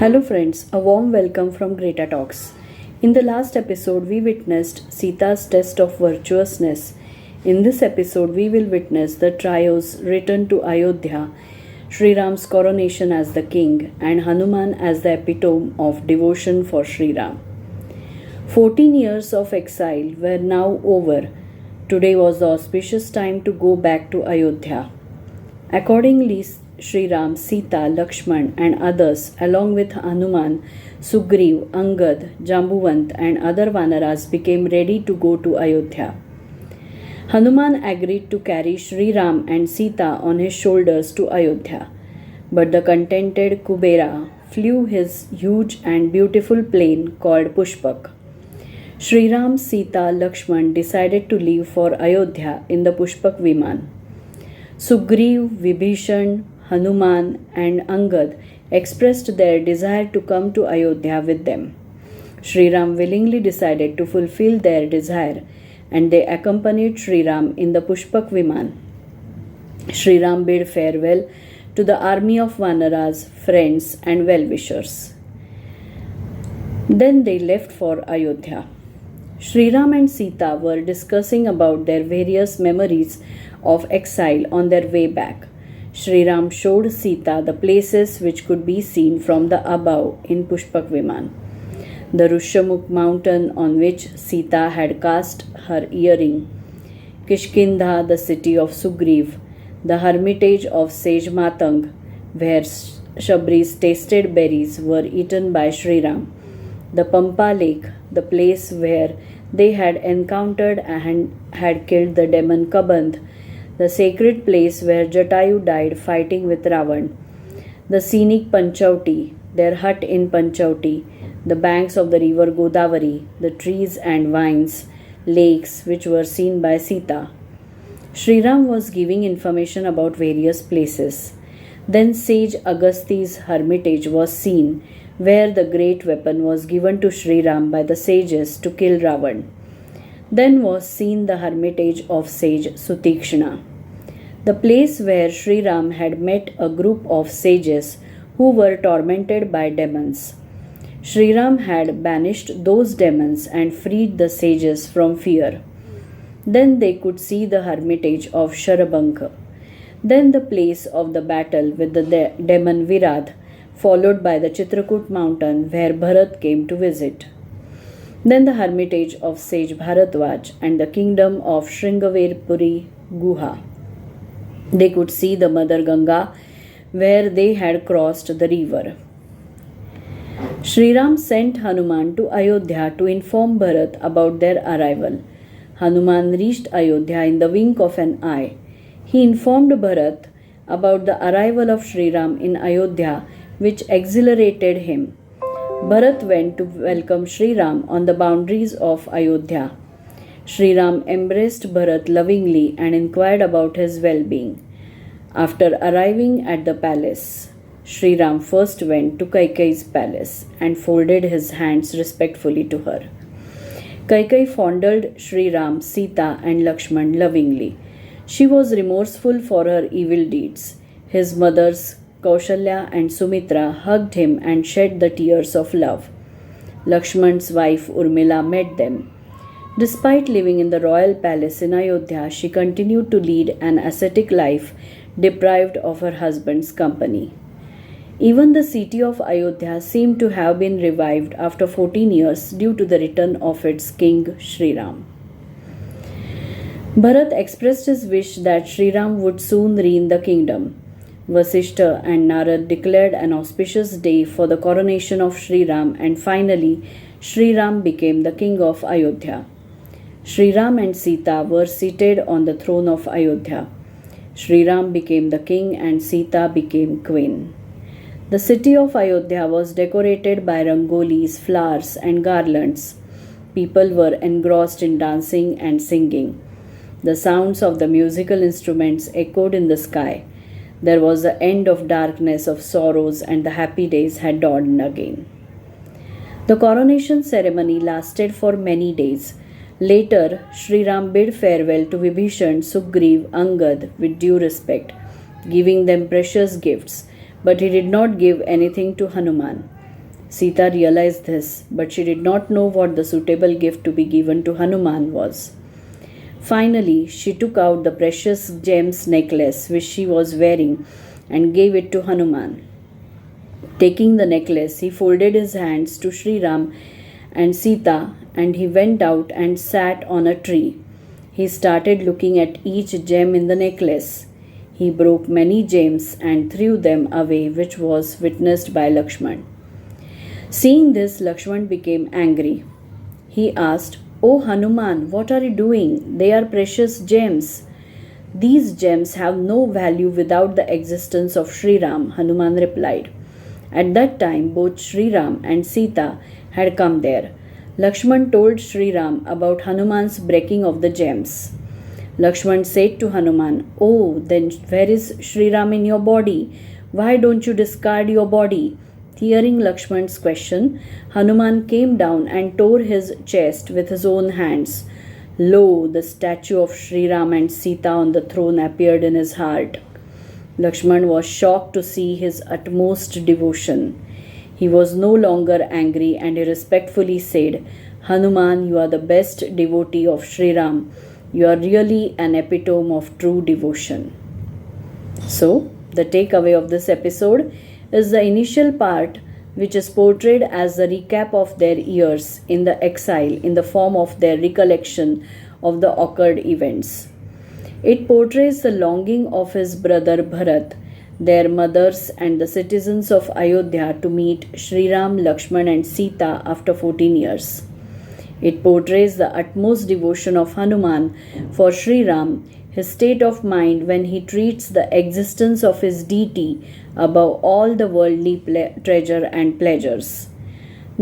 Hello, friends, a warm welcome from Greta Talks. In the last episode, we witnessed Sita's test of virtuousness. In this episode, we will witness the trio's return to Ayodhya, Shriram's coronation as the king, and Hanuman as the epitome of devotion for Shriram. 14 years of exile were now over. Today was the auspicious time to go back to Ayodhya. Accordingly, Shriram, Sita, Lakshman, and others, along with Hanuman, Sugriv, Angad, Jambuvant, and other Vanaras, became ready to go to Ayodhya. Hanuman agreed to carry Shriram and Sita on his shoulders to Ayodhya, but the contented Kubera flew his huge and beautiful plane called Pushpak. Shriram, Sita, Lakshman decided to leave for Ayodhya in the Pushpak Viman. Sugriv, Vibhishan, Hanuman, and Angad expressed their desire to come to Ayodhya with them. Shriram willingly decided to fulfill their desire, and they accompanied Shriram in the Pushpak Viman. Shriram bid farewell to the army of Vanaras, friends, and well-wishers. Then they left for Ayodhya. Shriram and Sita were discussing about their various memories of exile on their way back. Shriram showed Sita the places which could be seen from the above in Pushpak Viman. The Rishyamukh mountain on which Sita had cast her earring, Kishkindha, the city of Sugriv, the hermitage of Sage Matang, where Shabri's tasted berries were eaten by Shriram, the Pampa lake, the place where they had encountered and had killed the demon Kabandh, the sacred place where Jatayu died fighting with Ravan, the scenic Panchavati, their hut in Panchavati, the banks of the river Godavari, the trees and vines, lakes which were seen by Sita. Shriram was giving information about various places. Then sage Agasthi's hermitage was seen, where the great weapon was given to Shriram by the sages to kill Ravan. Then was seen the hermitage of sage Sutikshna, the place where Shriram had met a group of sages who were tormented by demons. Shriram had banished those demons and freed the sages from fear. Then they could see the hermitage of Sharabanka. Then the place of the battle with the demon Virad, followed by the Chitrakoot mountain where Bharat came to visit. Then the hermitage of sage Bharatwaj and the kingdom of Shringaverpuri Guha. They could see the Mother Ganga where they had crossed the river. Shriram sent Hanuman to Ayodhya to inform Bharat about their arrival. Hanuman reached Ayodhya in the wink of an eye. He informed Bharat about the arrival of Shriram in Ayodhya, which exhilarated him. Bharat went to welcome Shriram on the boundaries of Ayodhya. Shriram embraced Bharat lovingly and inquired about his well-being. After arriving at the palace, Shriram first went to Kaikeyi's palace and folded his hands respectfully to her. Kaikeyi fondled Shriram, Sita, and Lakshman lovingly. She was remorseful for her evil deeds. His mothers Kaushalya and Sumitra hugged him and shed the tears of love. Lakshman's wife Urmila met them. Despite living in the royal palace in Ayodhya, she continued to lead an ascetic life, deprived of her husband's company. Even the city of Ayodhya seemed to have been revived after 14 years due to the return of its king Shriram. Bharat expressed his wish that Shriram would soon reign the kingdom. Vasishtha and Narad declared an auspicious day for the coronation of Shriram, and finally Shriram became the king of Ayodhya. Shriram and Sita were seated on the throne of Ayodhya. Shriram became the king and Sita became queen. The city of Ayodhya was decorated by rangolis, flowers, and garlands. People were engrossed in dancing and singing. The sounds of the musical instruments echoed in the sky. There was the end of darkness of sorrows, and the happy days had dawned again. The coronation ceremony lasted for many days. Later, Shriram bid farewell to Vibhishan, Sugriv, Angad with due respect, giving them precious gifts, but he did not give anything to Hanuman. Sita realized this, but she did not know what the suitable gift to be given to Hanuman was. Finally, she took out the precious gems necklace which she was wearing and gave it to Hanuman. Taking the necklace, he folded his hands to Shriram and Sita, and he went out and sat on a tree. He started looking at each gem in the necklace. He broke many gems and threw them away, which was witnessed by Lakshman. Seeing this, Lakshman became angry. He asked, "Oh Hanuman, what are you doing? They are precious gems." "These gems have no value without the existence of Shriram," Hanuman replied. At that time, both Shriram and Sita had come there. Lakshman told Shriram about Hanuman's breaking of the gems. Lakshman said to Hanuman, "Oh, then where is Shriram in your body? Why don't you discard your body?" Hearing Lakshman's question, Hanuman came down and tore his chest with his own hands. Lo, the statue of Shriram and Sita on the throne appeared in his heart. Lakshman was shocked to see his utmost devotion. He was no longer angry and he respectfully said, "Hanuman, you are the best devotee of Shriram. You are really an epitome of true devotion." So, the takeaway of this episode is the initial part, which is portrayed as the recap of their years in the exile in the form of their recollection of the occurred events. It portrays the longing of his brother Bharat, their mothers, and the citizens of Ayodhya to meet Shriram, Lakshman, and Sita after 14 years. It portrays the utmost devotion of Hanuman for Shriram, his state of mind when he treats the existence of his deity above all the worldly treasure and pleasures.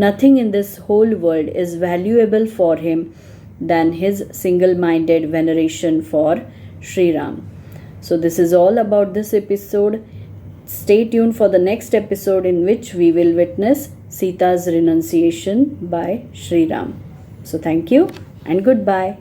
Nothing in this whole world is valuable for him than his single-minded veneration for Shriram. So this is all about this episode. Stay tuned for the next episode in which we will witness Sita's renunciation by Shriram. So thank you and goodbye.